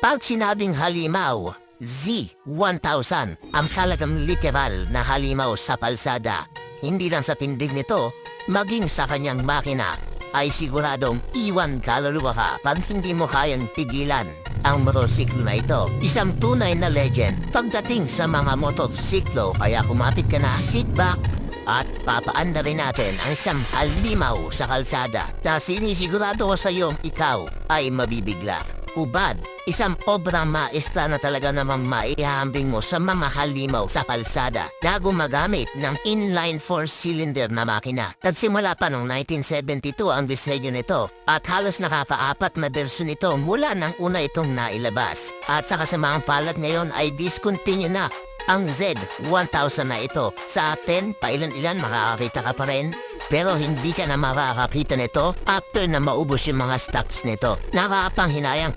Pag sinabing halimaw, Z1000 ang talagang literal na halimaw sa kalsada. Hindi lang sa tindig nito, maging sa kanyang makina ay siguradong iwan kaluluwa ka pag hindi mo kayang pigilan ang motorsiklo na ito. Isang tunay na legend pagdating sa mga motorsiklo, kaya kumapit ka na, sit back at papaanda rin natin ang isang halimaw sa kalsada na sinisigurado ko sa iyong ikaw ay mabibigla. Hubad, isang obrang maestra na talaga namang maihahambing mo sa mga halimaw sa kalsada na gumagamit ng inline 4-cylinder na makina. Nagsimula pa noong 1972 ang disenyo nito at halos nakakaapat na bersyon nito mula nang una itong nailabas. At sa kasamaang palad ngayon ay discontinue na ang Z1000 na ito. Sa atin, pailan-ilan makakakita ka pa rin. Pero hindi ka na makakakita nito after na maubos yung mga stocks nito. Nakakapanghinayang